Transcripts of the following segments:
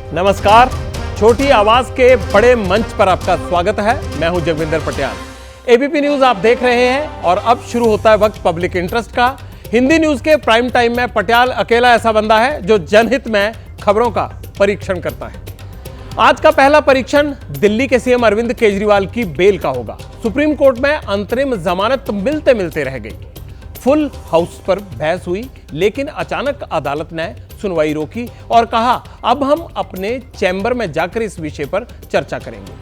नमस्कार, छोटी आवाज के बड़े मंच पर आपका स्वागत है। मैं हूं जगविंदर पटियाल। एबीपी न्यूज आप देख रहे हैं और अब शुरू होता है वक्त पब्लिक इंटरेस्ट का। हिंदी न्यूज के प्राइम टाइम में पटियाल अकेला ऐसा बंदा है जो जनहित में खबरों का परीक्षण करता है। आज का पहला परीक्षण दिल्ली के सीएम अरविंद केजरीवाल की बेल का होगा। सुप्रीम कोर्ट में अंतरिम जमानत मिलते मिलते रह गई। फुल हाउस पर बहस हुई, लेकिन अचानक अदालत ने सुनवाई रोकी और कहा अब हम अपने चैम्बर में जाकर इस विषय पर चर्चा करेंगे।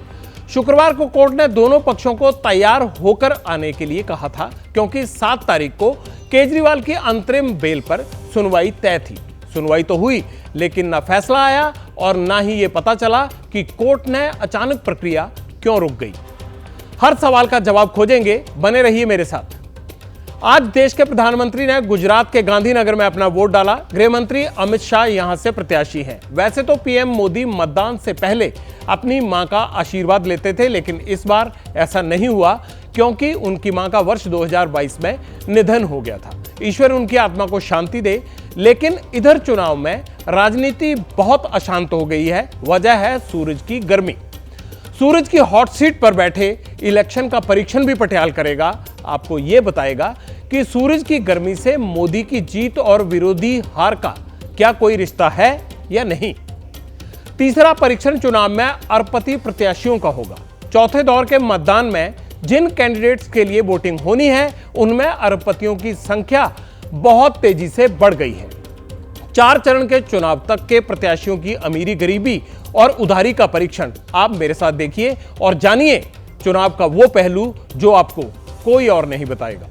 शुक्रवार को कोर्ट ने दोनों पक्षों को तैयार होकर आने के लिए कहा था, क्योंकि 7 तारीख को केजरीवाल की अंतरिम बेल पर सुनवाई तय थी। सुनवाई तो हुई, लेकिन ना फैसला आया और ना ही यह पता चला कि कोर्ट ने अचानक प्रक्रिया क्यों रुक गई। हर सवाल का जवाब खोजेंगे, बने रहिए मेरे साथ। आज देश के प्रधानमंत्री ने गुजरात के गांधीनगर में अपना वोट डाला। गृह मंत्री अमित शाह यहां से प्रत्याशी हैं। वैसे तो पीएम मोदी मतदान से पहले अपनी मां का आशीर्वाद लेते थे, लेकिन इस बार ऐसा नहीं हुआ, क्योंकि उनकी मां का वर्ष 2022 में निधन हो गया था। ईश्वर उनकी आत्मा को शांति दे। लेकिन इधर चुनाव में राजनीति बहुत अशांत हो गई है। वजह है सूरज की गर्मी। सूरज की हॉट सीट पर बैठे इलेक्शन का परीक्षण भी पटियाल करेगा। आपको यह बताएगा कि सूरज की गर्मी से मोदी की जीत और विरोधी हार का क्या कोई रिश्ता है या नहीं। तीसरा परीक्षण चुनाव में अरबपति प्रत्याशियों का होगा। चौथे दौर के मतदान में जिन कैंडिडेट्स के लिए वोटिंग होनी है, उनमें अरबपतियों की संख्या बहुत तेजी से बढ़ गई है। 4 चरण के चुनाव तक के प्रत्याशियों की अमीरी, गरीबी और उधारी का परीक्षण आप मेरे साथ देखिए और जानिए चुनाव का वो पहलू जो आपको कोई और नहीं बताएगा।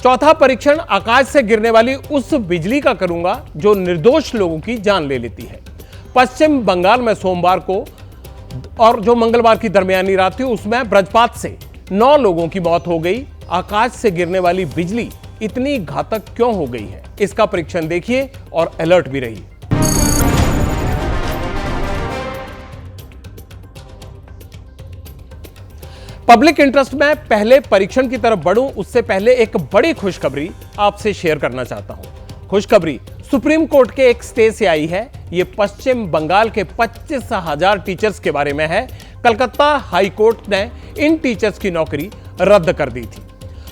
चौथा परीक्षण आकाश से गिरने वाली उस बिजली का करूंगा जो निर्दोष लोगों की जान ले लेती है। पश्चिम बंगाल में सोमवार को और जो मंगलवार की दरमियानी रात थी, उसमें वज्रपात से 9 लोगों की मौत हो गई। आकाश से गिरने वाली बिजली इतनी घातक क्यों हो गई है, इसका परीक्षण देखिए और अलर्ट भी रहिए। पब्लिक इंटरेस्ट में पहले परीक्षण की तरफ बढ़ूं, उससे पहले एक बड़ी खुशखबरी आपसे शेयर करना चाहता हूं। खुशखबरी सुप्रीम कोर्ट के एक स्टे से आई है। यह पश्चिम बंगाल के 25,000 टीचर्स के बारे में है। कलकत्ता हाई कोर्ट ने इन टीचर्स की नौकरी रद्द कर दी थी।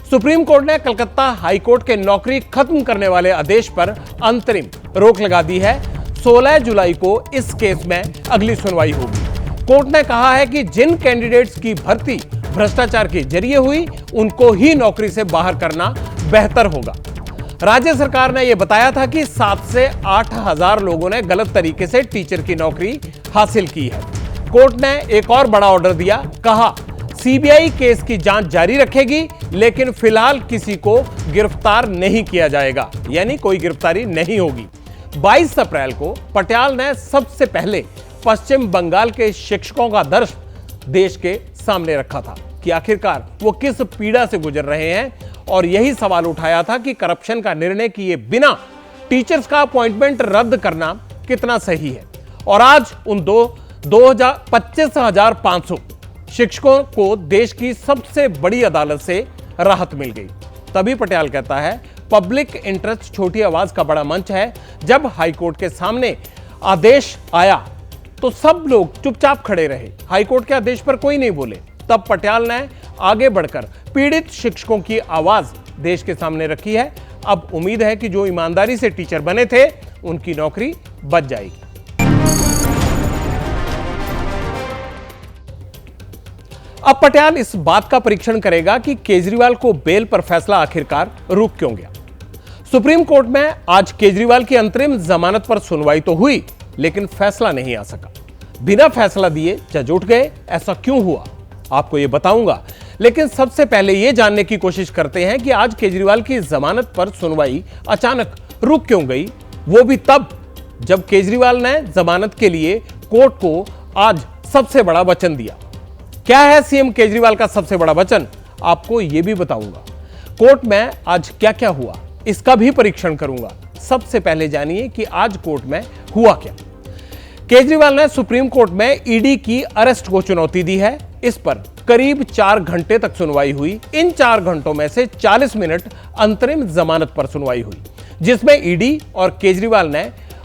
सुप्रीम कोर्ट ने कलकत्ता हाई कोर्ट के नौकरी खत्म करने वाले आदेश पर अंतरिम रोक लगा दी है। 16 जुलाई को इस केस में अगली सुनवाई होगी। कोर्ट ने कहा है कि जिन कैंडिडेट्स की भर्ती भ्रष्टाचार के जरिए हुई, उनको ही नौकरी से बाहर करना बेहतर होगा। राज्य सरकार ने यह बताया था कि 7 से 8 हजार लोगों ने गलत तरीके से टीचर की नौकरी हासिल की है। कोर्ट ने एक और बड़ा ऑर्डर दिया। कहा सीबीआई केस की जांच जारी रखेगी, लेकिन फिलहाल किसी को गिरफ्तार नहीं किया जाएगा, यानी कोई गिरफ्तारी नहीं होगी। 22 अप्रैल को पटियाल ने सबसे पहले पश्चिम बंगाल के शिक्षकों का दर्द देश के सामने रखा था कि आखिरकार वो किस पीड़ा से गुजर रहे हैं, और यही सवाल उठाया था कि करप्शन का निर्णय किए बिना टीचर्स का अपॉइंटमेंट रद्द करना कितना सही है। और आज उन 25,500 शिक्षकों को देश की सबसे बड़ी अदालत से राहत मिल गई। तभी पटियाल कहता है पब्लिक इंटरेस्ट छोटी आवाज का बड़ा मंच है। जब हाईकोर्ट के सामने आदेश आया तो सब लोग चुपचाप खड़े रहे। हाईकोर्ट के आदेश पर कोई नहीं बोले। तब पटियाल ने आगे बढ़कर पीड़ित शिक्षकों की आवाज देश के सामने रखी है। अब उम्मीद है कि जो ईमानदारी से टीचर बने थे, उनकी नौकरी बच जाएगी। अब पटियाल इस बात का परीक्षण करेगा कि केजरीवाल को बेल पर फैसला आखिरकार रुक क्यों गया। सुप्रीम कोर्ट में आज केजरीवाल की अंतरिम जमानत पर सुनवाई तो हुई, लेकिन फैसला नहीं आ सका। बिना फैसला दिए जज उठ गए। ऐसा क्यों हुआ, आपको यह बताऊंगा। लेकिन सबसे पहले यह जानने की कोशिश करते हैं कि आज केजरीवाल की जमानत पर सुनवाई अचानक रुक क्यों गई, वो भी तब जब केजरीवाल ने जमानत के लिए कोर्ट को आज सबसे बड़ा वचन दिया। क्या है सीएम केजरीवाल का सबसे बड़ा वचन, आपको यह भी बताऊंगा। कोर्ट में आज क्या क्या हुआ, इसका भी परीक्षण करूंगा। सबसे पहले जानिए कि आज कोर्ट में हुआ क्या। केजरीवाल ने सुप्रीम कोर्ट में ईडी की अरेस्ट को चुनौती दी है। इस पर करीब 4 घंटे तक सुनवाई हुई। इन 4 घंटों में से 40 मिनट अंतरिम जमानत पर सुनवाई हुई, जिसमें ईडी और केजरीवाल ने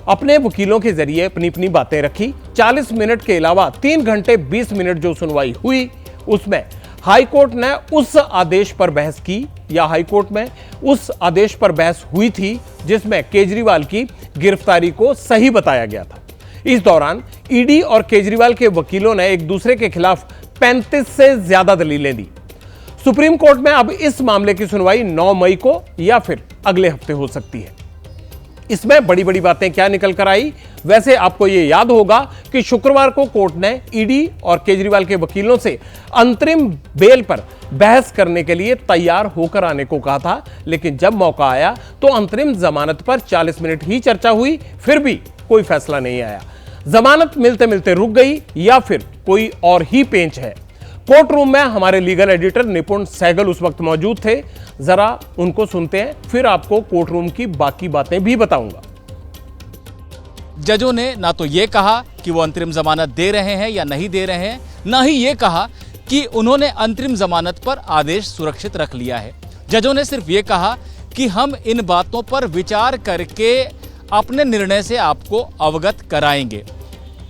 अपने वकीलों के जरिए अपनी अपनी बातें रखी। 40 मिनट के अलावा 3 घंटे 20 मिनट जो सुनवाई हुई, उसमें हाईकोर्ट ने उस आदेश पर बहस की, या हाईकोर्ट में उस आदेश पर बहस हुई थी जिसमें केजरीवाल की गिरफ्तारी को सही बताया गया था। इस दौरान ईडी और केजरीवाल के वकीलों ने एक दूसरे के खिलाफ 35 से ज्यादा दलीलें दी। सुप्रीम कोर्ट में अब इस मामले की सुनवाई 9 मई को या फिर अगले हफ्ते हो सकती है। इसमें बड़ी बड़ी बातें क्या निकल कर आई? वैसे आपको यह याद होगा कि शुक्रवार को कोर्ट ने ईडी और केजरीवाल के वकीलों से अंतरिम बेल पर बहस करने के लिए तैयार होकर आने को कहा था, लेकिन जब मौका आया तो अंतरिम जमानत पर 40 मिनट ही चर्चा हुई, फिर भी कोई फैसला नहीं आया। जमानत मिलते मिलते रुक गई या फिर कोई और ही पेंच है। कोर्ट रूम में हमारे लीगल एडिटर निपुण सहगल उस वक्त मौजूद थे। जरा उनको सुनते हैं, फिर आपको कोर्ट रूम की बाकी बातें भी बताऊंगा। जजों ने ना तो ये कहा कि वो अंतरिम जमानत दे रहे हैं या नहीं दे रहे हैं, ना ही ये कहा कि उन्होंने अंतरिम जमानत पर आदेश सुरक्षित रख लिया है। जजों ने सिर्फ ये कहा कि हम इन बातों पर विचार करके अपने निर्णय से आपको अवगत कराएंगे।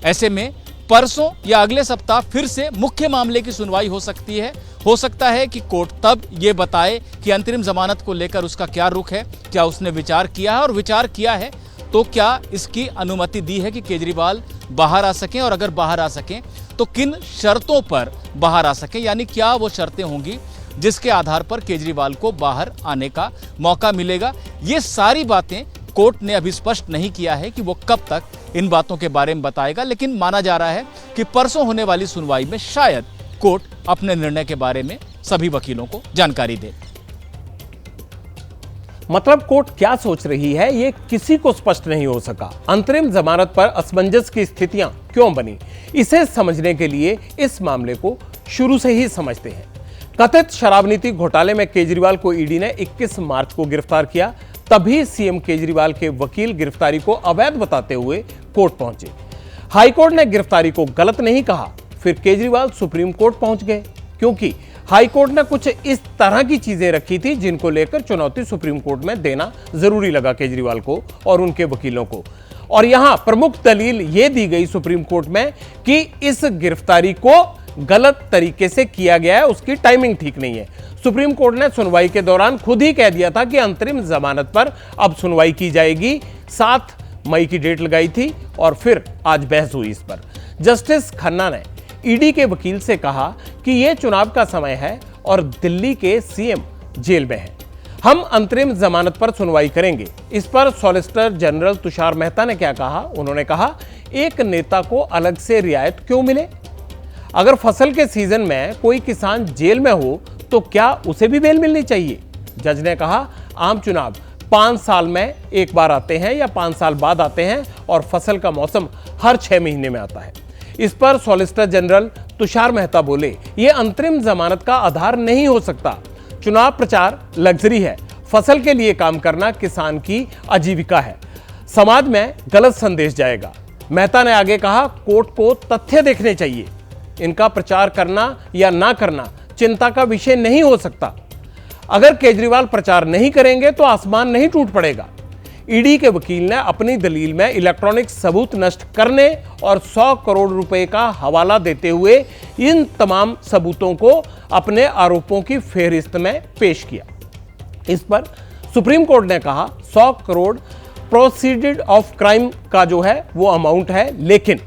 ऐसे में परसों या अगले सप्ताह फिर से मुख्य मामले की सुनवाई हो सकती है। हो सकता है कि कोर्ट तब ये बताए कि अंतरिम जमानत को लेकर उसका क्या रुख है, क्या उसने विचार किया है, और विचार किया है तो क्या इसकी अनुमति दी है कि केजरीवाल बाहर आ सकें, और अगर बाहर आ सकें तो किन शर्तों पर बाहर आ सकें, यानी क्या वो शर्तें होंगी जिसके आधार पर केजरीवाल को बाहर आने का मौका मिलेगा। ये सारी बातें कोर्ट ने अभी स्पष्ट नहीं किया है कि वो कब तक इन बातों के बारे में बताएगा, लेकिन माना जा रहा है कि परसों होने वाली सुनवाई में शायद कोर्ट अपने निर्णय के बारे में सभी वकीलों को जानकारी दे। मतलब कोर्ट क्या सोच रही है, ये किसी को स्पष्ट नहीं हो सका। अंतरिम जमानत पर असमंजस की स्थितियां क्यों बनी, इसे समझने के लिए इस मामले को शुरू से ही समझते हैं। कथित शराब नीति घोटाले में केजरीवाल को ईडी ने 21 मार्च को गिरफ्तार किया। तभी सीएम केजरीवाल के वकील गिरफ्तारी को अवैध बताते हुए कोर्ट पहुंचे। हाईकोर्ट ने गिरफ्तारी को गलत नहीं कहा, फिर केजरीवाल सुप्रीम कोर्ट पहुंच गए, क्योंकि हाईकोर्ट ने कुछ इस तरह की चीजें रखी थी जिनको लेकर चुनौती सुप्रीम कोर्ट में देना जरूरी लगा केजरीवाल को और उनके वकीलों को। और यहां प्रमुख दलील यह दी गई सुप्रीम कोर्ट में कि इस गिरफ्तारी को गलत तरीके से किया गया है, उसकी टाइमिंग ठीक नहीं है। सुप्रीम कोर्ट ने सुनवाई के दौरान खुद ही कह दिया था कि अंतरिम जमानत पर अब सुनवाई की जाएगी। 7 मई की डेट लगाई थी और फिर आज बहस हुई इस पर। जस्टिस खन्ना ने ईडी के वकील से कहा कि यह चुनाव का समय है और दिल्ली के सीएम जेल में हैं। हम अंतरिम जमानत पर सुनवाई करेंगे। इस पर सॉलिसिटर जनरल तुषार मेहता ने क्या कहा? उन्होंने कहा, एक नेता को अलग से रियायत क्यों मिले? अगर फसल के सीजन में कोई किसान जेल में हो तो क्या उसे भी बेल मिलनी चाहिए? जज ने कहा, आम चुनाव 5 साल में एक बार आते हैं या 5 साल बाद आते हैं और फसल का मौसम हर 6 महीने में आता है। इस पर सॉलिसिटर जनरल तुषार मेहता बोले, यह अंतरिम जमानत का आधार नहीं हो सकता। चुनाव प्रचार लग्जरी है, फसल के लिए काम करना किसान की आजीविका है। समाज में गलत संदेश जाएगा। मेहता ने आगे कहा, कोर्ट को तथ्य देखने चाहिए। इनका प्रचार करना या ना करना चिंता का विषय नहीं हो सकता। अगर केजरीवाल प्रचार नहीं करेंगे तो आसमान नहीं टूट पड़ेगा। ईडी के वकील ने अपनी दलील में इलेक्ट्रॉनिक सबूत नष्ट करने और 100 करोड़ रुपए का हवाला देते हुए इन तमाम सबूतों को अपने आरोपों की फेहरिस्त में पेश किया। इस पर सुप्रीम कोर्ट ने कहा, 100 करोड़ प्रोसीडेड ऑफ क्राइम का जो है वो अमाउंट है, लेकिन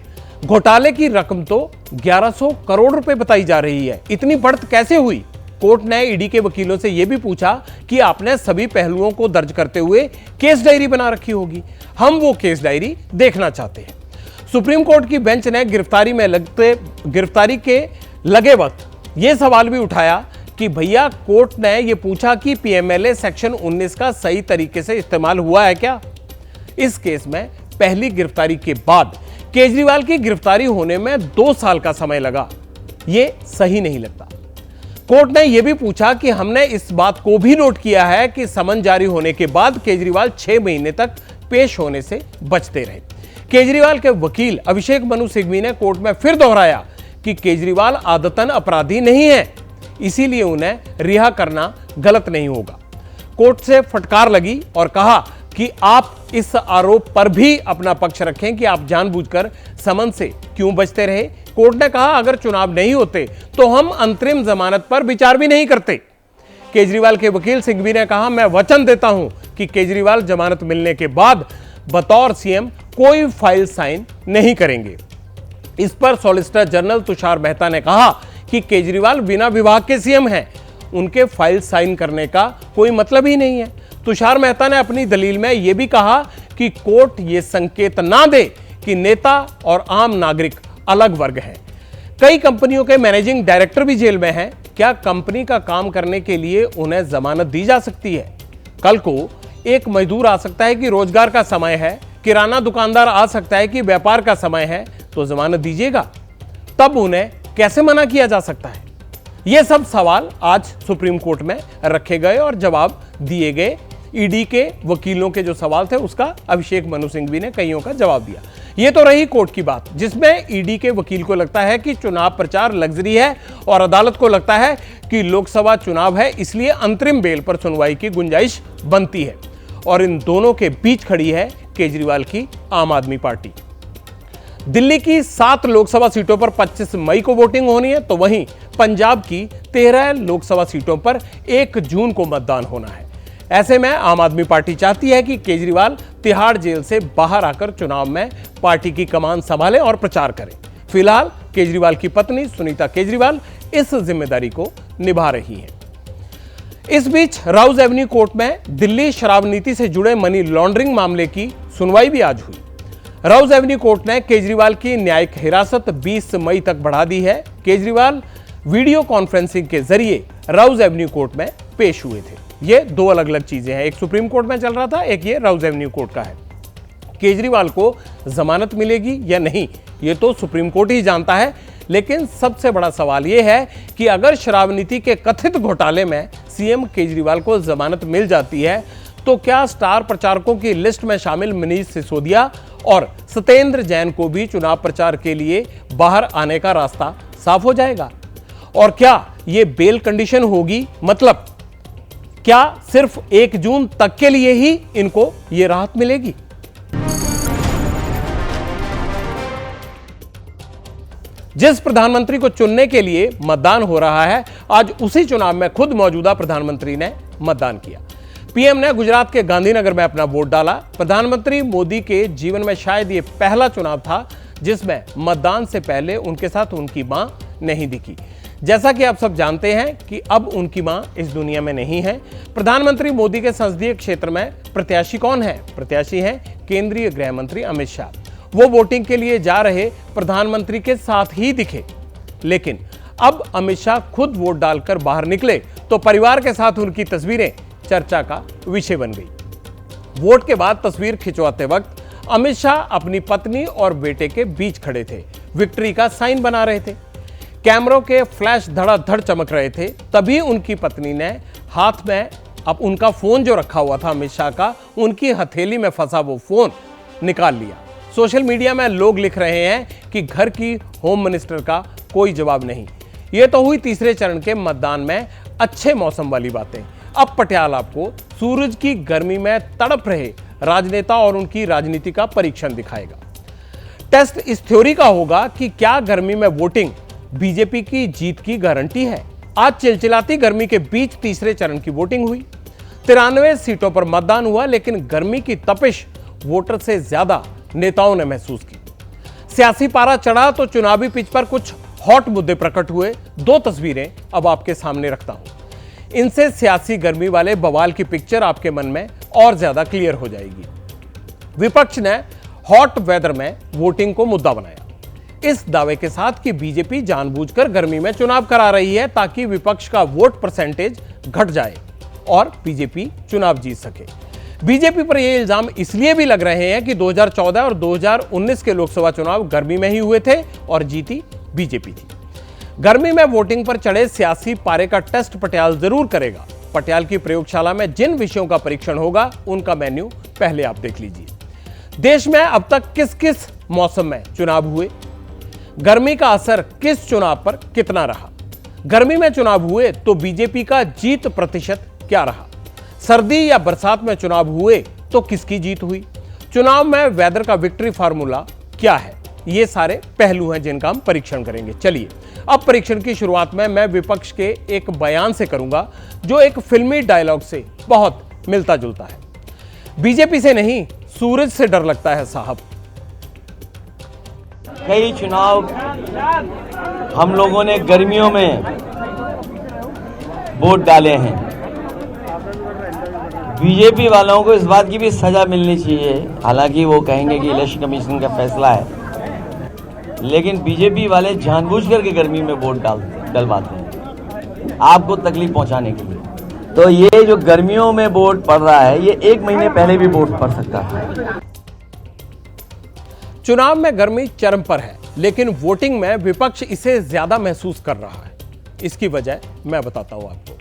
घोटाले की रकम तो 1100 करोड़ रुपए बताई जा रही है। इतनी बढ़त कैसे हुई? कोर्ट ने ईडी के वकीलों से यह भी पूछा कि आपने सभी पहलुओं को दर्ज करते हुए केस डायरी बना रखी होगी। हम वो केस डायरी देखना चाहते हैं। सुप्रीम कोर्ट की बेंच ने गिरफ्तारी के लगे वक्त यह सवाल भी उठाया कि भैया, कोर्ट ने यह पूछा कि पीएमएलए सेक्शन 19 का सही तरीके से इस्तेमाल हुआ है क्या? इस केस में पहली गिरफ्तारी के बाद केजरीवाल की गिरफ्तारी होने में 2 साल का समय लगा। यह सही नहीं लगता। कोर्ट ने यह भी पूछा कि हमने इस बात को भी नोट किया है कि समन जारी होने के बाद केजरीवाल 6 महीने तक पेश होने से बचते रहे। केजरीवाल के वकील अभिषेक मनु सिंघवी ने कोर्ट में फिर दोहराया कि केजरीवाल आदतन अपराधी नहीं है, इसीलिए उन्हें रिहा करना गलत नहीं होगा। कोर्ट से फटकार लगी और कहा, कि आप इस आरोप पर भी अपना पक्ष रखें कि आप जानबूझकर समन से क्यों बचते रहे। कोर्ट ने कहा अगर चुनाव नहीं होते तो हम अंतरिम जमानत पर विचार भी नहीं करते। केजरीवाल के वकील सिंघवी ने कहा मैं वचन देता हूं कि केजरीवाल जमानत मिलने के बाद बतौर सीएम कोई फाइल साइन नहीं करेंगे। इस पर सॉलिसिटर जनरल तुषार मेहता ने कहा कि केजरीवाल बिना विभाग के सीएम हैं, उनके फाइल साइन करने का कोई मतलब ही नहीं है। तुषार मेहता ने अपनी दलील में यह भी कहा कि कोर्ट यह संकेत ना दे कि नेता और आम नागरिक अलग वर्ग हैं। कई कंपनियों के मैनेजिंग डायरेक्टर भी जेल में हैं। क्या कंपनी का काम करने के लिए उन्हें जमानत दी जा सकती है? कल को एक मजदूर आ सकता है कि रोजगार का समय है, किराना दुकानदार आ सकता है कि व्यापार का समय है, तो जमानत दीजिएगा। तब उन्हें कैसे मना किया जा सकता है? ये सब सवाल आज सुप्रीम कोर्ट में रखे गए और जवाब दिए गए। ईडी के वकीलों के जो सवाल थे उसका अभिषेक मनु सिंघवी ने कईयों का जवाब दिया। ये तो रही कोर्ट की बात, जिसमें ईडी के वकील को लगता है कि चुनाव प्रचार लग्जरी है और अदालत को लगता है कि लोकसभा चुनाव है, इसलिए अंतरिम बेल पर सुनवाई की गुंजाइश बनती है। और इन दोनों के बीच खड़ी है केजरीवाल की आम आदमी पार्टी। दिल्ली की 7 लोकसभा सीटों पर 25 मई को वोटिंग होनी है, तो वहीं पंजाब की 13 लोकसभा सीटों पर 1 जून को मतदान होना है। ऐसे में आम आदमी पार्टी चाहती है कि केजरीवाल तिहाड़ जेल से बाहर आकर चुनाव में पार्टी की कमान संभालें और प्रचार करें। फिलहाल केजरीवाल की पत्नी सुनीता केजरीवाल इस जिम्मेदारी को निभा रही हैं। इस बीच राउज एवेन्यू कोर्ट में दिल्ली शराब नीति से जुड़े मनी लॉन्ड्रिंग मामले की सुनवाई भी आज हुई। राउज एवेन्यू कोर्ट ने केजरीवाल की न्यायिक हिरासत 20 मई तक बढ़ा दी है। केजरीवाल वीडियो कॉन्फ्रेंसिंग के जरिए राउज एवेन्यू कोर्ट में पेश हुए थे। ये 2 अलग अलग चीजें हैं, एक सुप्रीम कोर्ट में चल रहा था, एक ये राउज एवेन्यू कोर्ट का है। केजरीवाल को जमानत मिलेगी या नहीं, ये तो सुप्रीम कोर्ट ही जानता है, लेकिन सबसे बड़ा सवाल यह है कि अगर शराब नीति के कथित घोटाले में सीएम केजरीवाल को जमानत मिल जाती है तो क्या स्टार प्रचारकों की लिस्ट में शामिल मनीष सिसोदिया और सत्येंद्र जैन को भी चुनाव प्रचार के लिए बाहर आने का रास्ता साफ हो जाएगा? और क्या यह बेल कंडीशन होगी? मतलब क्या सिर्फ 1 जून तक के लिए ही इनको यह राहत मिलेगी? जिस प्रधानमंत्री को चुनने के लिए मतदान हो रहा है, आज उसी चुनाव में खुद मौजूदा प्रधानमंत्री ने मतदान किया। पीएम ने गुजरात के गांधीनगर में अपना वोट डाला। प्रधानमंत्री मोदी के जीवन में शायद ये पहला चुनाव था जिसमें मतदान से पहले उनके साथ उनकी मां नहीं दिखी। जैसा कि आप सब जानते हैं कि अब उनकी मां इस दुनिया में नहीं है। प्रधानमंत्री मोदी के संसदीय क्षेत्र में प्रत्याशी कौन है? प्रत्याशी हैं केंद्रीय गृह मंत्री अमित शाह। वो वोटिंग के लिए जा रहे प्रधानमंत्री के साथ ही दिखे, लेकिन अब अमित शाह खुद वोट डालकर बाहर निकले तो परिवार के साथ उनकी तस्वीरें चर्चा का विषय बन गई। वोट के बाद तस्वीर खिंचवाते वक्त अमित शाह अपनी पत्नी और बेटे के बीच खड़े थे, विक्ट्री का साइन बना रहे थे। कैमरों के फ्लैश धड़ाधड़ चमक रहे थे। तभी उनकी पत्नी ने हाथ में अब उनका फोन जो रखा हुआ था अमित शाह का, उनकी हथेली में फंसा वो फोन निकाल लिया। सोशल मीडिया में लोग लिख रहे हैं कि घर की होम मिनिस्टर का कोई जवाब नहीं। ये तो हुई तीसरे चरण के मतदान में अच्छे मौसम वाली बातें। अब पटियाल आपको सूरज की गर्मी में तड़प रहे राजनेता और उनकी राजनीति का परीक्षण दिखाएगा। टेस्ट इस थ्योरी का होगा कि क्या गर्मी में वोटिंग बीजेपी की जीत की गारंटी है। आज चिलचिलाती गर्मी के बीच तीसरे चरण की वोटिंग हुई। 93 सीटों पर मतदान हुआ, लेकिन गर्मी की तपिश वोटर से ज्यादा नेताओं ने महसूस की। सियासी पारा चढ़ा तो चुनावी पिच पर कुछ हॉट मुद्दे प्रकट हुए। 2 तस्वीरें अब आपके सामने रखता हूं। इनसे सियासी गर्मी वाले बवाल की पिक्चर आपके मन में और ज्यादा क्लियर हो जाएगी। विपक्ष ने हॉट वेदर में वोटिंग को मुद्दा बनाया, इस दावे के साथ कि बीजेपी जानबूझकर गर्मी में चुनाव करा रही है ताकि विपक्ष का वोट परसेंटेज घट जाए और बीजेपी चुनाव जीत सके। बीजेपी पर यह इल्जाम इसलिए भी लग रहे हैं कि 2014 और 2019 के लोकसभा चुनाव गर्मी में ही हुए थे और जीती बीजेपी थी। गर्मी में वोटिंग पर चढ़े सियासी पारे का टेस्ट पटियाल जरूर करेगा। पटियाल की प्रयोगशाला में जिन विषयों का परीक्षण होगा उनका मेन्यू पहले आप देख लीजिए। देश में अब तक किस किस मौसम में चुनाव हुए, गर्मी का असर किस चुनाव पर कितना रहा, गर्मी में चुनाव हुए तो बीजेपी का जीत प्रतिशत क्या रहा, सर्दी या बरसात में चुनाव हुए तो किसकी जीत हुई? चुनाव में वेदर का विक्ट्री फार्मूला क्या है? ये सारे पहलू हैं जिनका हम परीक्षण करेंगे। चलिए, अब परीक्षण की शुरुआत में मैं विपक्ष के एक बयान से करूंगा जो एक फिल्मी डायलॉग से बहुत मिलता जुलता है। बीजेपी से नहीं, सूरज से डर लगता है साहब। कई चुनाव हम लोगों ने गर्मियों में वोट डाले हैं। बीजेपी वालों को इस बात की भी सजा मिलनी चाहिए, हालांकि वो कहेंगे कि इलेक्शन कमीशन का फैसला है, लेकिन बीजेपी वाले जानबूझ करके गर्मी में वोट डलवाते हैं आपको तकलीफ पहुंचाने के लिए। तो ये जो गर्मियों में वोट पड़ रहा है, ये 1 महीने पहले भी वोट पड़ सकता है। चुनाव में गर्मी चरम पर है, लेकिन वोटिंग में विपक्ष इसे ज्यादा महसूस कर रहा है। इसकी वजह मैं बताता हूं आपको।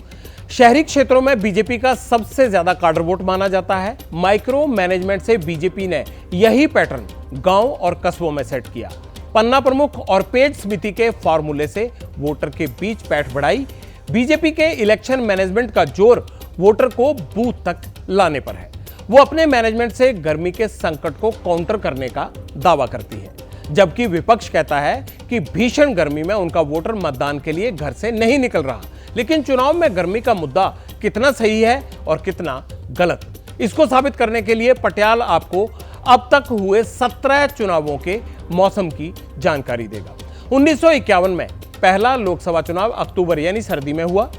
शहरी क्षेत्रों में बीजेपी का सबसे ज्यादा काडर वोट माना जाता है। माइक्रो मैनेजमेंट से बीजेपी ने यही पैटर्न गांव और कस्बों में सेट किया। पन्ना प्रमुख और पेज समिति के फॉर्मूले से वोटर के बीच पैठ बढ़ाई। बीजेपी के इलेक्शन मैनेजमेंट का जोर वोटर को बूथ तक लाने पर है। वो अपने मैनेजमेंट से गर्मी के संकट को काउंटर करने का दावा करती है, जबकि विपक्ष कहता है कि भीषण गर्मी में उनका वोटर मतदान के लिए घर से नहीं निकल रहा। लेकिन चुनाव में गर्मी का मुद्दा कितना सही है और कितना गलत, इसको साबित करने के लिए पटियाल आपको अब तक हुए 17 चुनावों के मौसम की जानकारी देगा। 1951 में पहला लोकसभा चुनाव अक्टूबर यानी सर्दी में हुआ।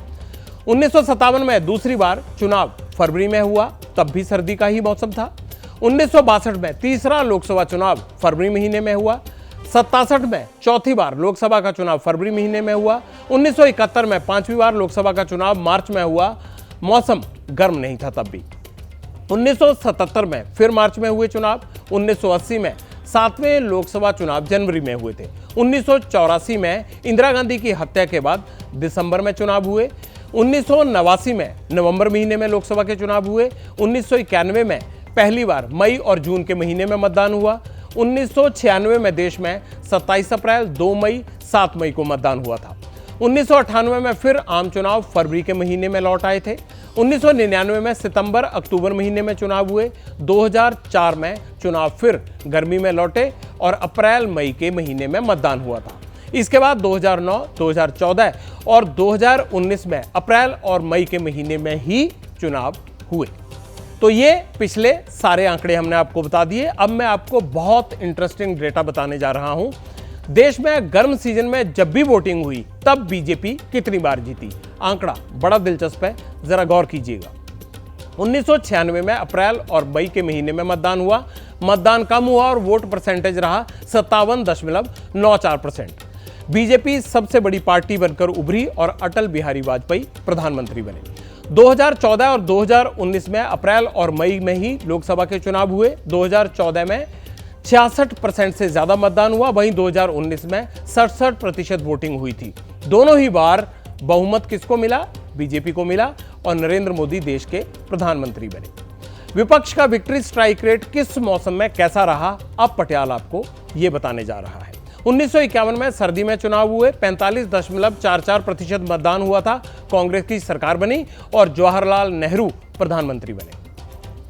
1957 में दूसरी बार चुनाव फरवरी में हुआ, तब भी सर्दी का ही मौसम था। 1962 में तीसरा लोकसभा चुनाव फरवरी महीने में हुआ। 67 में चौथी बार लोकसभा का चुनाव फरवरी महीने में हुआ। 1971 में पांचवी बार लोकसभा का चुनाव मार्च में हुआ, मौसम गर्म नहीं था तब भी। 1977 में फिर मार्च में हुए चुनाव। 1980 में 7वें लोकसभा चुनाव जनवरी में हुए थे। 1984 में इंदिरा गांधी की हत्या के बाद दिसंबर में चुनाव हुए। 1989 में नवंबर महीने में लोकसभा के चुनाव हुए। 1991 में पहली बार मई और जून के महीने में मतदान हुआ। 1996 में देश में 27 अप्रैल, 2 मई, 7 मई को मतदान हुआ था। 1998 में फिर आम चुनाव फरवरी के महीने में लौट आए थे। 1999 में सितंबर अक्टूबर महीने में चुनाव हुए। 2004 में चुनाव फिर गर्मी में लौटे और अप्रैल मई के महीने में मतदान हुआ था। इसके बाद 2009, 2014 और 2019 में अप्रैल और मई के महीने में ही चुनाव हुए। तो ये पिछले सारे आंकड़े हमने आपको बता दिए। अब मैं आपको बहुत इंटरेस्टिंग डेटा बताने जा रहा हूं। देश में गर्म सीजन में जब भी वोटिंग हुई तब बीजेपी कितनी बार जीती। आंकड़ा बड़ा दिलचस्प है, जरा गौर कीजिएगा। 1996 में अप्रैल और मई के महीने में मतदान हुआ। मतदान कम हुआ और वोट परसेंटेज रहा 57.94%। बीजेपी सबसे बड़ी पार्टी बनकर उभरी और अटल बिहारी वाजपेयी प्रधानमंत्री बने। 2014 और 2019 में अप्रैल और मई में ही लोकसभा के चुनाव हुए। 2014 में 66% से ज्यादा मतदान हुआ, वहीं 2019 में 67% वोटिंग हुई थी। दोनों ही बार बहुमत किसको मिला? बीजेपी को मिला और नरेंद्र मोदी देश के प्रधानमंत्री बने। विपक्ष का विक्ट्री स्ट्राइक रेट किस मौसम में कैसा रहा, अब पटियाल आपको यह बताने जा रहा है। 1951 में सर्दी में चुनाव हुए। 45.44% मतदान हुआ था। कांग्रेस की सरकार बनी और जवाहरलाल नेहरू प्रधानमंत्री बने।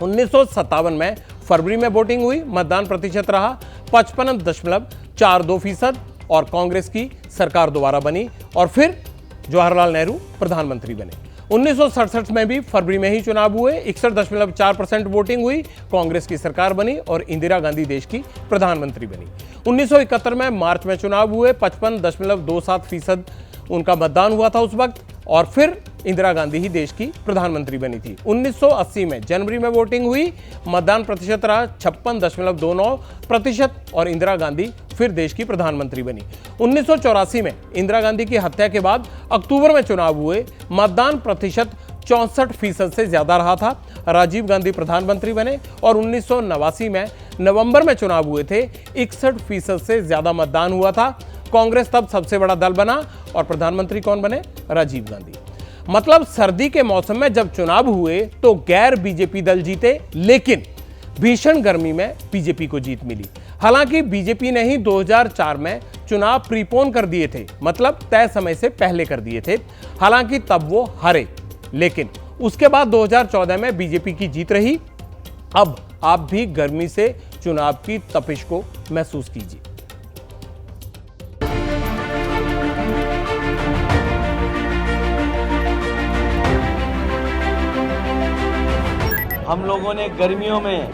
1957 में फरवरी में वोटिंग हुई। मतदान प्रतिशत रहा 55.42% और कांग्रेस की सरकार दोबारा बनी और फिर जवाहरलाल नेहरू प्रधानमंत्री बने। 1967 में भी फरवरी में ही चुनाव हुए। 61.4% वोटिंग हुई। कांग्रेस की सरकार बनी और इंदिरा गांधी देश की प्रधानमंत्री बनी। 1971 में मार्च में चुनाव हुए। 55.27% उनका मतदान हुआ था उस वक्त और फिर इंदिरा गांधी ही देश की प्रधानमंत्री बनी थी। 1980 में जनवरी में वोटिंग हुई। मतदान प्रतिशत रहा 56.29% और इंदिरा गांधी फिर देश की प्रधानमंत्री बनी। 1984 में इंदिरा गांधी की हत्या के बाद अक्टूबर में चुनाव हुए। मतदान प्रतिशत 64% से ज्यादा रहा था। राजीव गांधी प्रधानमंत्री बने और 1989 में नवंबर में चुनाव हुए थे। 61% से ज्यादा मतदान हुआ था। कांग्रेस तब सबसे बड़ा दल बना और प्रधानमंत्री कौन बने? राजीव गांधी। मतलब सर्दी के मौसम में जब चुनाव हुए तो गैर बीजेपी दल जीते, लेकिन भीषण गर्मी में बीजेपी को जीत मिली। हालांकि बीजेपी ने ही 2004 में चुनाव प्रीपोन कर दिए थे, मतलब तय समय से पहले कर दिए थे। हालांकि तब वो हारे, लेकिन उसके बाद 2014 में बीजेपी की जीत रही। अब आप भी गर्मी से चुनाव की तपिश को महसूस कीजिए। हम लोगों ने गर्मियों में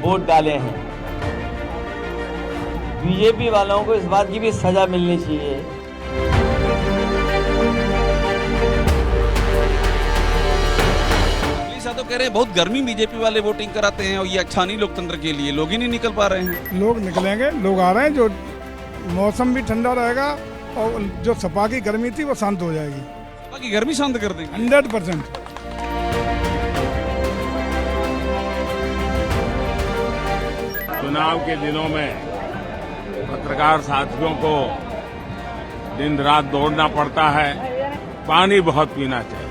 वोट डाले हैं। बीजेपी वालों को इस बात की भी सजा मिलनी चाहिए। तो कह रहे हैं बहुत गर्मी बीजेपी वाले वोटिंग कराते हैं और ये अच्छा नहीं लोकतंत्र के लिए, लोग ही नहीं निकल पा रहे हैं। लोग निकलेंगे, लोग आ रहे हैं, जो मौसम भी ठंडा रहेगा और जो सपा की गर्मी थी वो शांत हो जाएगी। सपा की गर्मी शांत कर देंगे 100%। चुनाव के दिनों में पत्रकार साथियों को दिन रात दौड़ना पड़ता है। पानी बहुत पीना चाहिए।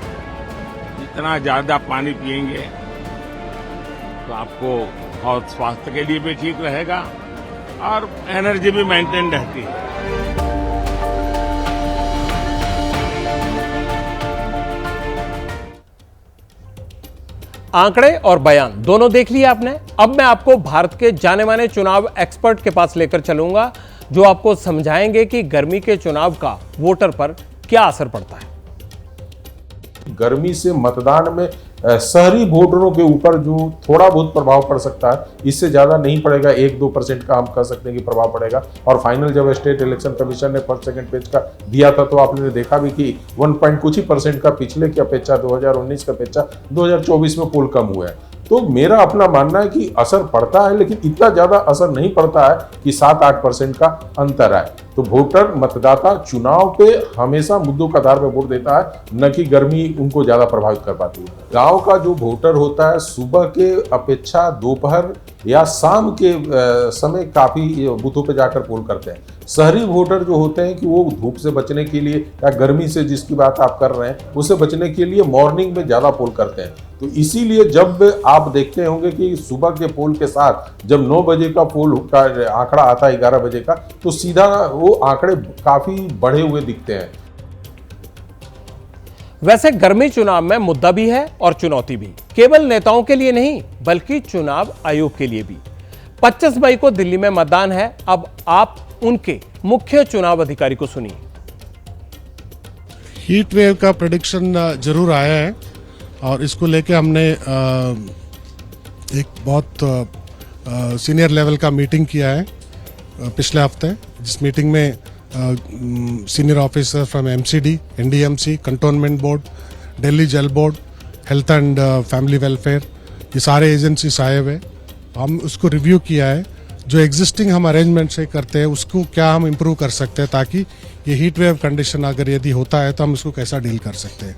जितना ज्यादा पानी पिएंगे तो आपको बहुत स्वास्थ्य के लिए भी ठीक रहेगा और एनर्जी भी मेंटेन रहती है। आंकड़े और बयान दोनों देख लिया आपने। अब मैं आपको भारत के जाने माने चुनाव एक्सपर्ट के पास लेकर चलूंगा, जो आपको समझाएंगे कि गर्मी के चुनाव का वोटर पर क्या असर पड़ता है। गर्मी से मतदान में शहरी वोटरों के ऊपर जो थोड़ा बहुत प्रभाव पड़ सकता है, इससे ज्यादा नहीं पड़ेगा। 1-2% का हम कह सकते हैं कि प्रभाव पड़ेगा। और फाइनल जब स्टेट इलेक्शन कमीशन ने फर्स्ट सेकंड पेज का दिया था तो आपने देखा भी कि 1 कुछ ही % का पिछले की अपेक्षा 2019 की अपेक्षा 2024 में पोल कम हुआ है। तो मेरा अपना मानना है कि असर पड़ता है, लेकिन इतना ज्यादा असर नहीं पड़ता है कि 7-8% का अंतर आए। तो वोटर मतदाता चुनाव पे हमेशा मुद्दों के आधार पर वोट देता है, न कि गर्मी उनको ज्यादा प्रभावित कर पाती है। गांव का जो वोटर होता है सुबह के अपेक्षा दोपहर या शाम के समय काफी बूथों पे जाकर पोल करते हैं। शहरी वोटर जो होते हैं कि वो धूप से बचने के लिए या गर्मी से जिसकी बात आप कर रहे हैं उससे बचने के लिए मॉर्निंग में ज्यादा पोल करते हैं। तो इसीलिए जब आप देखते होंगे कि सुबह के पोल के साथ जब 9 बजे का पोल का आंकड़ा आता है 11 बजे का, तो सीधा वो आंकड़े काफी बढ़े हुए दिखते हैं। वैसे गर्मी चुनाव में मुद्दा भी है और चुनौती भी, केवल नेताओं के लिए नहीं बल्कि चुनाव आयोग के लिए भी। 25 मई को दिल्ली में मतदान है। अब आप उनके मुख्य चुनाव अधिकारी को सुनिए। हीट वेव का प्रेडिक्शन जरूर आया है और इसको लेके हमने एक बहुत सीनियर लेवल का मीटिंग किया है पिछले हफ्ते, जिस मीटिंग में senior officer from MCD, NDMC, cantonment board, Delhi Jal Board, health and family welfare, ये सारे एजेंसीज आए हुए। हम उसको रिव्यू किया है, जो एग्जिस्टिंग हम अरेंजमेंट से करते हैं उसको क्या हम इम्प्रूव कर सकते हैं, ताकि ये हीट वेव कंडीशन अगर यदि होता है तो हम उसको कैसा डील कर सकते हैं।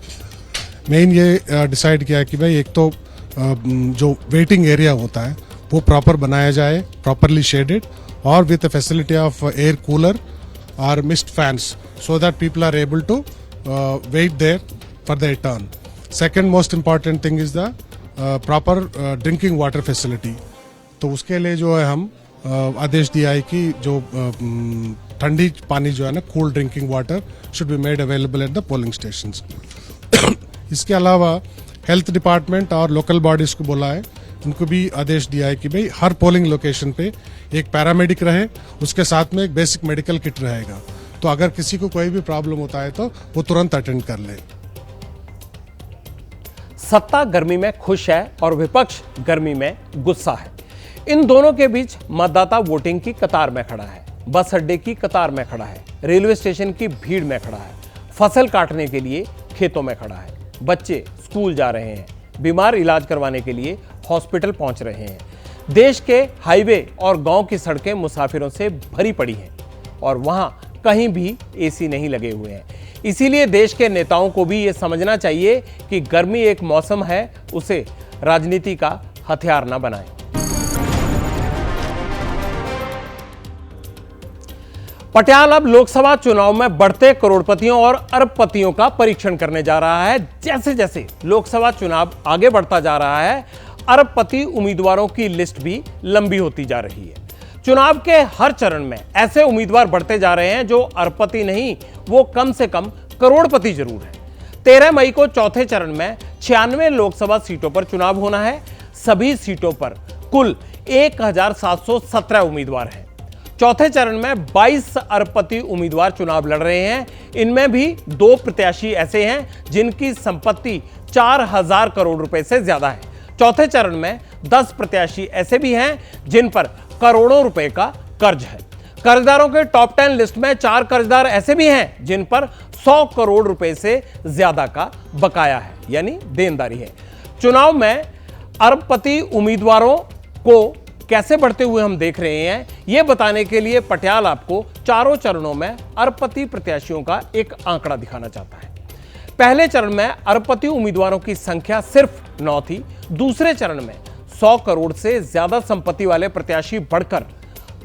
मेन ये डिसाइड किया है कि भाई एक तो जो वेटिंग एरिया होता है वो प्रॉपर बनाया जाए, प्रॉपरली शेडेड और with the facility of air cooler और mist fans, so that people are able to wait there for their turn. Second most important thing is the proper drinking water facility. तो उसके लिए जो है हम आदेश दिया है कि जो ठंडी पानी जो है ना, cool drinking water should be made available at the polling stations. इसके अलावा हेल्थ डिपार्टमेंट और लोकल बॉडीज को बोला है, उनको भी आदेश दिया है कि भाई हर पोलिंग लोकेशन पे एक पैरामेडिक रहे, उसके साथ में एक बेसिक मेडिकल किट रहेगा, तो अगर किसी को कोई भी प्रॉब्लम होता है तो वो तुरंत अटेंड कर ले। सत्ता गर्मी में खुश है और विपक्ष गर्मी में गुस्सा है। इन दोनों के बीच मतदाता वोटिंग की कतार में खड़ा है, बस अड्डे की कतार में खड़ा है, रेलवे स्टेशन की भीड़ में खड़ा है, फसल काटने के लिए खेतों में खड़ा है, बच्चे स्कूल जा रहे हैं, बीमार इलाज करवाने के लिए हॉस्पिटल पहुंच रहे हैं। देश के हाईवे और गांव की सड़कें मुसाफिरों से भरी पड़ी हैं और वहां कहीं भी एसी नहीं लगे हुए हैं। इसीलिए देश के नेताओं को भी यह समझना चाहिए कि गर्मी एक मौसम है, उसे राजनीति का हथियार ना बनाएं। पटियाला अब लोकसभा चुनाव में बढ़ते करोड़पतियों और अरबपतियों का परीक्षण करने जा रहा है। जैसे जैसे लोकसभा चुनाव आगे बढ़ता जा रहा है, अरबपति उम्मीदवारों की लिस्ट भी लंबी होती जा रही है। चुनाव के हर चरण में ऐसे उम्मीदवार बढ़ते जा रहे हैं जो अरबपति नहीं, वो कम से कम करोड़पति जरूर हैं। 13 मई को चौथे चरण में 96 लोकसभा सीटों पर चुनाव होना है। सभी सीटों पर कुल 1717 उम्मीदवार हैं। चौथे चरण में 22 अरबपति उम्मीदवार चुनाव लड़ रहे हैं। इनमें भी 2 प्रत्याशी ऐसे हैं जिनकी संपत्ति 4000 करोड़ रुपए से ज्यादा है। चौथे चरण में 10 प्रत्याशी ऐसे भी हैं जिन पर करोड़ों रुपए का कर्ज है। कर्जदारों के टॉप 10 लिस्ट में 4 कर्जदार ऐसे भी हैं जिन पर 100 करोड़ रुपए से ज्यादा का बकाया है, यानी देनदारी है। चुनाव में अरबपति उम्मीदवारों को कैसे बढ़ते हुए हम देख रहे हैं, यह बताने के लिए पटियाल आपको चारों चरणों में अरबपति प्रत्याशियों का एक आंकड़ा दिखाना चाहता है। पहले चरण में अरबपति उम्मीदवारों की संख्या सिर्फ 9 थी। दूसरे चरण में 100 करोड़ से ज्यादा संपत्ति वाले प्रत्याशी बढ़कर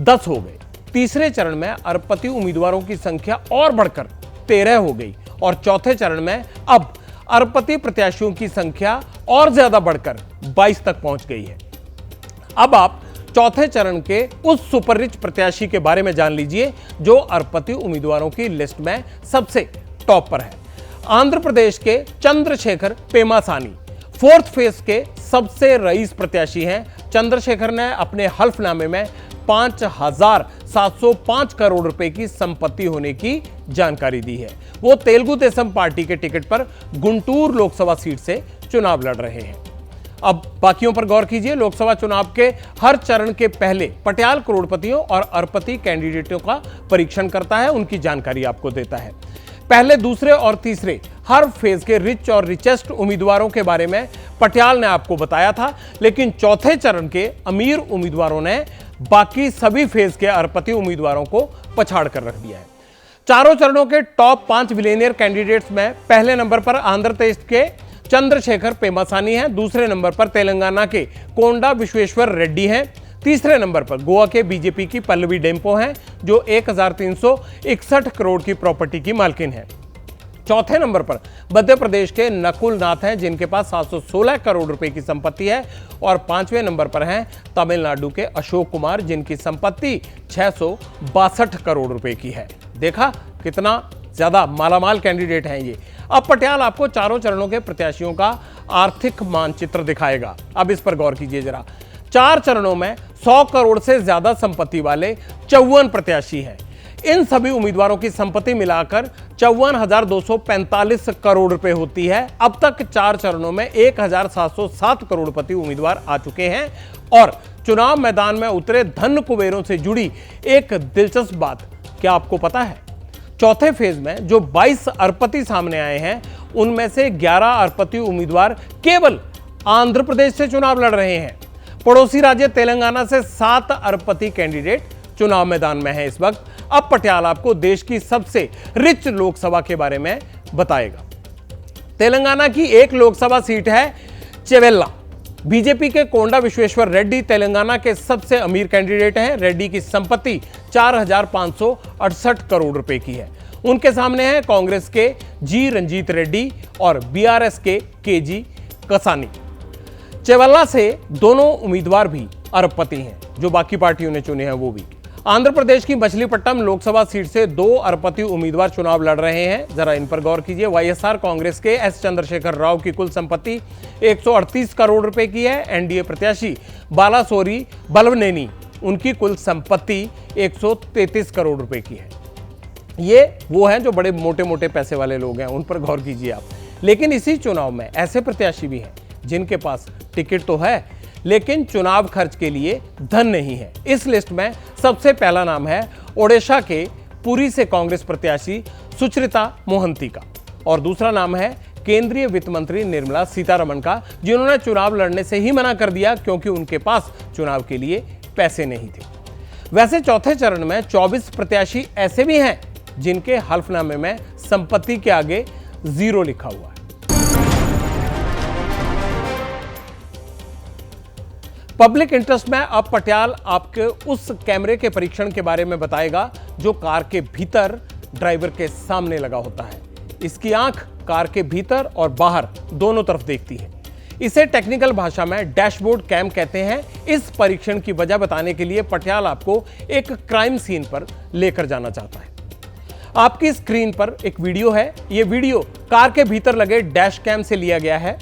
10 हो गए। तीसरे चरण में अरबपति उम्मीदवारों की संख्या और बढ़कर 13 हो गई और चौथे चरण में अब अरबपति प्रत्याशियों की संख्या और ज्यादा बढ़कर 22 तक पहुंच गई है। अब आप चौथे चरण के उस सुपर रिच प्रत्याशी के बारे में जान लीजिए जो अरबपति उम्मीदवारों की लिस्ट में सबसे टॉप पर है। आंध्र प्रदेश के चंद्रशेखर पेमासानी 4th फेज के सबसे रईस प्रत्याशी हैं। चंद्रशेखर ने अपने हल्फनामे में 5705 करोड़ रुपए की संपत्ति होने की जानकारी दी है। वो तेलुगु देशम पार्टी के टिकट पर गुंटूर लोकसभा सीट से चुनाव लड़ रहे हैं। अब बाकियों पर गौर कीजिए। लोकसभा चुनाव के हर चरण के पहले पटियाल करोड़पतियों और अरबपति कैंडिडेटों का परीक्षण करता है, उनकी जानकारी आपको देता है। पहले, दूसरे और तीसरे हर फेज के रिच और रिचेस्ट उम्मीदवारों के बारे में पटियाल ने आपको बताया था, लेकिन चौथे चरण के अमीर उम्मीदवारों ने बाकी सभी फेज के अरबपति उम्मीदवारों को पछाड़ कर रख दिया है। चारों चरणों के टॉप 5 बिलियनियर कैंडिडेट्स में पहले नंबर पर आंध्र प्रदेश के चंद्रशेखर पेमासानी हैं। दूसरे नंबर पर तेलंगाना के कोंडा विश्वेश्वर रेड्डी हैं। तीसरे नंबर पर गोवा के बीजेपी की पल्लवी डेम्पो हैं जो 1361 करोड़ की प्रॉपर्टी की मालकिन है। चौथे नंबर पर मध्य प्रदेश के नकुल नाथ हैं जिनके पास 716 करोड़ रुपए की संपत्ति है और 5वें नंबर पर हैं तमिलनाडु के अशोक कुमार जिनकी संपत्ति 662 करोड़ रुपए की है। देखा कितना ज्यादा मालामाल कैंडिडेट हैं ये। अब पटियाल आपको चारों चरणों के प्रत्याशियों का आर्थिक मानचित्र दिखाएगा। अब इस पर गौर कीजिए जरा। 4 चरणों में 100 करोड़ से ज्यादा संपत्ति वाले 54 प्रत्याशी हैं। इन सभी उम्मीदवारों की संपत्ति मिलाकर 54,245 करोड़ रुपए होती है। अब तक 4 चरणों में 1,707 करोड़पति उम्मीदवार आ चुके हैं और चुनाव मैदान में उतरे धन कुबेरों से जुड़ी एक दिलचस्प बात क्या आपको पता है? चौथे फेज में जो 22 अरबपति सामने आए हैं उनमें से 11 अरबपति उम्मीदवार केवल आंध्र प्रदेश से चुनाव लड़ रहे हैं। पड़ोसी राज्य तेलंगाना से 7 अरबपति कैंडिडेट चुनाव मैदान में है इस वक्त। अब पटियाल आपको देश की सबसे रिच लोकसभा के बारे में बताएगा। तेलंगाना की एक लोकसभा सीट है चेवेल्ला। बीजेपी के कोंडा विश्वेश्वर रेड्डी तेलंगाना के सबसे अमीर कैंडिडेट हैं। रेड्डी की संपत्ति 4568 करोड़ रुपए की है। उनके सामने हैं कांग्रेस के जी रंजीत रेड्डी और बीआरएस के केजी कसानी। चेवेल्ला से दोनों उम्मीदवार भी अरबपति हैं, जो बाकी पार्टियों ने चुने हैं वो भी। आंध्र प्रदेश की मछलीपट्टनम लोकसभा सीट से 2 अरबपति उम्मीदवार चुनाव लड़ रहे हैं। जरा इन पर गौर कीजिए। वाईएसआर कांग्रेस के एस चंद्रशेखर राव की कुल संपत्ति 138 करोड़ रुपए की है। एनडीए प्रत्याशी बालासोरी बलवनेनी, उनकी कुल संपत्ति 133 करोड़ रुपए की है। ये वो हैं जो बड़े मोटे मोटे पैसे वाले लोग हैं, उन पर गौर कीजिए आप। लेकिन इसी चुनाव में ऐसे प्रत्याशी भी हैं जिनके पास टिकट तो है लेकिन चुनाव खर्च के लिए धन नहीं है। इस लिस्ट में सबसे पहला नाम है ओडिशा के पुरी से कांग्रेस प्रत्याशी सुचरिता मोहंती का और दूसरा नाम है केंद्रीय वित्त मंत्री निर्मला सीतारमण का, जिन्होंने चुनाव लड़ने से ही मना कर दिया क्योंकि उनके पास चुनाव के लिए पैसे नहीं थे। वैसे चौथे चरण में 24 प्रत्याशी ऐसे भी हैं जिनके हल्फनामे में संपत्ति के आगे 0 लिखा हुआ है। पब्लिक इंटरेस्ट में अब पटियाल आपके उस कैमरे के परीक्षण के बारे में बताएगा जो कार के भीतर ड्राइवर के सामने लगा होता है। इसकी आंख कार के भीतर और बाहर दोनों तरफ देखती है। इसे टेक्निकल भाषा में डैशबोर्ड कैम कहते हैं। इस परीक्षण की वजह बताने के लिए पटियाल आपको एक क्राइम सीन पर लेकर जाना चाहता है। आपकी स्क्रीन पर एक वीडियो है। यह वीडियो कार के भीतर लगे डैश कैम से लिया गया है।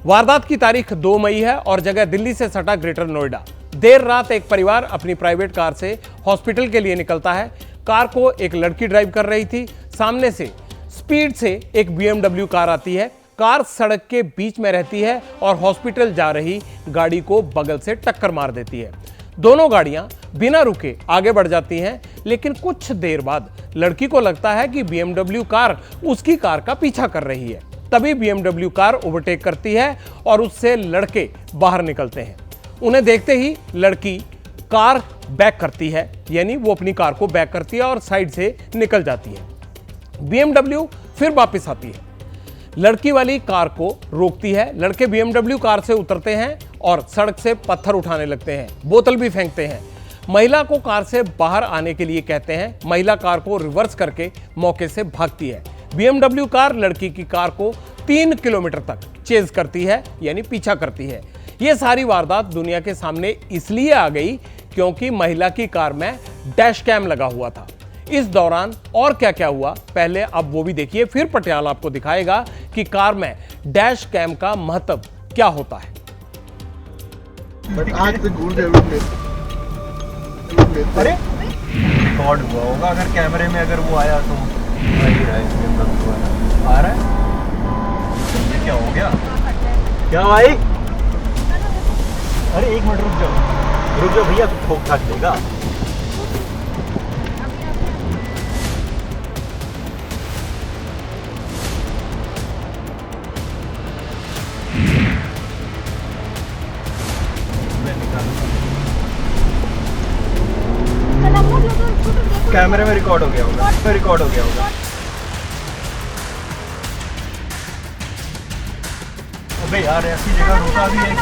वारदात की तारीख 2 मई है और जगह दिल्ली से सटा ग्रेटर नोएडा। देर रात एक परिवार अपनी प्राइवेट कार से हॉस्पिटल के लिए निकलता है। कार को एक लड़की ड्राइव कर रही थी। सामने से स्पीड से एक BMW कार आती है। कार सड़क के बीच में रहती है और हॉस्पिटल जा रही गाड़ी को बगल से टक्कर मार देती है। दोनों गाड़ियां बिना रुके आगे बढ़ जाती हैं, लेकिन कुछ देर बाद लड़की को लगता है कि BMW कार उसकी कार का पीछा कर रही है। तभी BMW कार ओवरटेक करती है और उससे लड़के बाहर निकलते हैं। उन्हें देखते ही लड़की कार बैक करती है, यानी वो अपनी कार को बैक करती है और साइड से निकल जाती है। BMW फिर वापस आती है, लड़की वाली कार को रोकती है। लड़के BMW कार से उतरते हैं और सड़क से पत्थर उठाने लगते हैं, बोतल भी फेंकते हैं। महिला को कार से बाहर आने के लिए कहते हैं। महिला कार को रिवर्स करके मौके से भागती है। BMW कार लड़की की कार को 3 किलोमीटर तक चेज करती है, यानी पीछा करती है। यह सारी वारदात दुनिया के सामने इसलिए आ गई क्योंकि महिला की कार में डैश कैम लगा हुआ था। इस दौरान और क्या क्या हुआ, पहले अब वो भी देखिए, फिर पटियाला आपको दिखाएगा कि कार में डैश कैम का महत्व क्या होता है। अरे रिकॉर्ड हुआ होगा, अगर कैमरे में अगर वो आया तो आ ही रहा है, इसके अंदर तो आ रहा है। ये क्या हो गया? क्या भाई? अरे 1 मिनट रुक जाओ भैया, तो ठोक ठाक देगा। कैमरे में रिकॉर्ड हो गया होगा, रिकॉर्ड हो गया होगा। अबे यार ऐसी जगह रोका भी है कि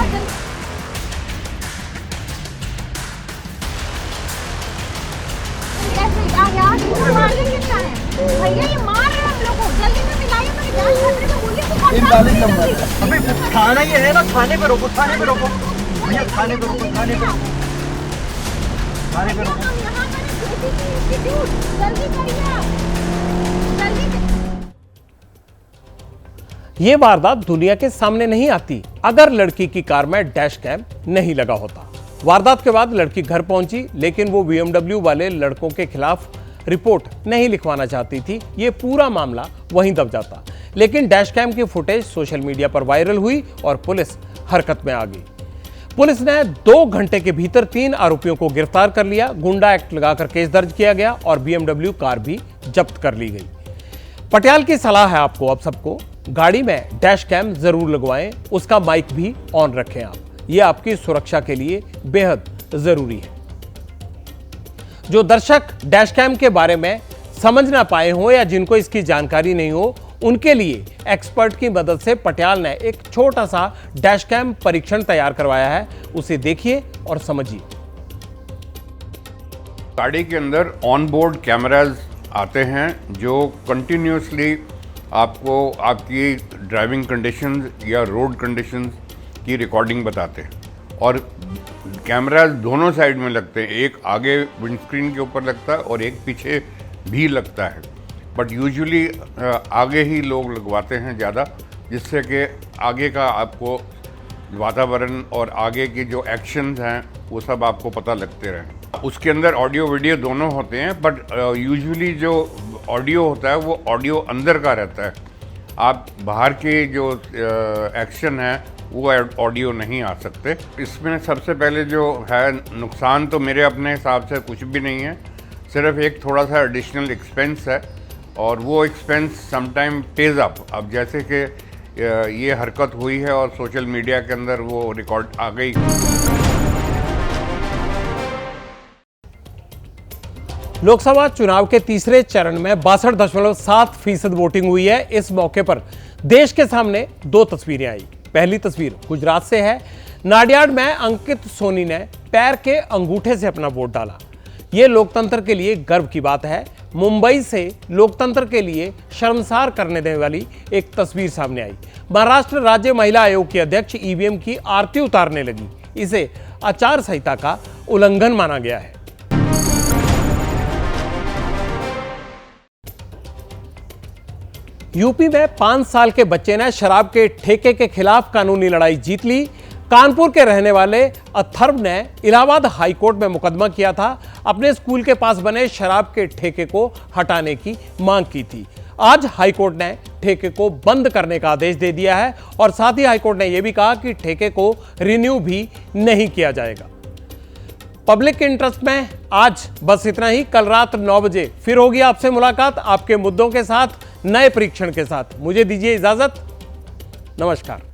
अबे थाना ये है ना, थाने पे रोको, थाने पे रोको भैया, थाने पे रोको, थाने पे रोको, थाने पे रोको। यह वारदात दुनिया के सामने नहीं आती अगर लड़की की कार में डैश कैम नहीं लगा होता। वारदात के बाद लड़की घर पहुंची, लेकिन वो BMW वाले लड़कों के खिलाफ रिपोर्ट नहीं लिखवाना चाहती थी। यह पूरा मामला वहीं दब जाता। लेकिन डैश कैम की फुटेज सोशल मीडिया पर वायरल हुई और पुलिस हरकत में आ गई। पुलिस ने 2 घंटे के भीतर 3 आरोपियों को गिरफ्तार कर लिया। गुंडा एक्ट लगाकर केस दर्ज किया गया और BMW कार भी जब्त कर ली गई। पटियाल की सलाह है आपको, अब सबको गाड़ी में डैश कैम जरूर लगवाएं, उसका माइक भी ऑन रखें आप, यह आपकी सुरक्षा के लिए बेहद जरूरी है। जो दर्शक डैश कैम के बारे में समझ ना पाए हो या जिनको इसकी जानकारी नहीं हो, उनके लिए एक्सपर्ट की मदद से पटियाल ने एक छोटा सा डैश कैम परीक्षण तैयार करवाया है। उसे देखिए और समझिए। गाड़ी के अंदर ऑन बोर्ड कैमराज आते हैं जो कंटिन्यूसली आपको आपकी ड्राइविंग कंडीशंस या रोड कंडीशंस की रिकॉर्डिंग बताते हैं। और कैमराज दोनों साइड में लगते हैं, एक आगे विंडस्क्रीन के ऊपर लगता है और एक पीछे भी लगता है। बट यूजुअली आगे ही लोग लगवाते हैं ज़्यादा, जिससे कि आगे का आपको वातावरण और आगे की जो एक्शंस हैं वो सब आपको पता लगते रहें। उसके अंदर ऑडियो वीडियो दोनों होते हैं, बट यूजुअली जो ऑडियो होता है वो ऑडियो अंदर का रहता है। आप बाहर के जो एक्शन है वो ऑडियो नहीं आ सकते। इसमें सबसे पहले जो है नुकसान, तो मेरे अपने हिसाब से कुछ भी नहीं है, सिर्फ एक थोड़ा सा एडिशनल एक्सपेंस है और वो एक्सपेंस समटाइम पेज अप। अब जैसे कि ये हरकत हुई है और सोशल मीडिया के अंदर वो रिकॉर्ड आ गई। लोकसभा चुनाव के तीसरे चरण में 62.7% वोटिंग हुई है। इस मौके पर देश के सामने 2 तस्वीरें आई। पहली तस्वीर गुजरात से है। नाडियाड में अंकित सोनी ने पैर के अंगूठे से अपना वोट डाला। यह लोकतंत्र के लिए गर्व की बात है। मुंबई से लोकतंत्र के लिए शर्मसार करने देने वाली एक तस्वीर सामने आई। महाराष्ट्र राज्य महिला आयोग की अध्यक्ष ईवीएम की आरती उतारने लगी। इसे आचार संहिता का उल्लंघन माना गया है। यूपी में 5 साल के बच्चे ने शराब के ठेके के खिलाफ कानूनी लड़ाई जीत ली। कानपुर के रहने वाले अथर्व ने इलाहाबाद हाईकोर्ट में मुकदमा किया था। अपने स्कूल के पास बने शराब के ठेके को हटाने की मांग की थी। आज हाईकोर्ट ने ठेके को बंद करने का आदेश दे दिया है और साथ ही हाईकोर्ट ने यह भी कहा कि ठेके को रिन्यू भी नहीं किया जाएगा। पब्लिक इंटरेस्ट में आज बस इतना ही। कल रात 9 बजे फिर होगी आपसे मुलाकात आपके मुद्दों के साथ, नए परीक्षण के साथ। मुझे दीजिए इजाजत। नमस्कार।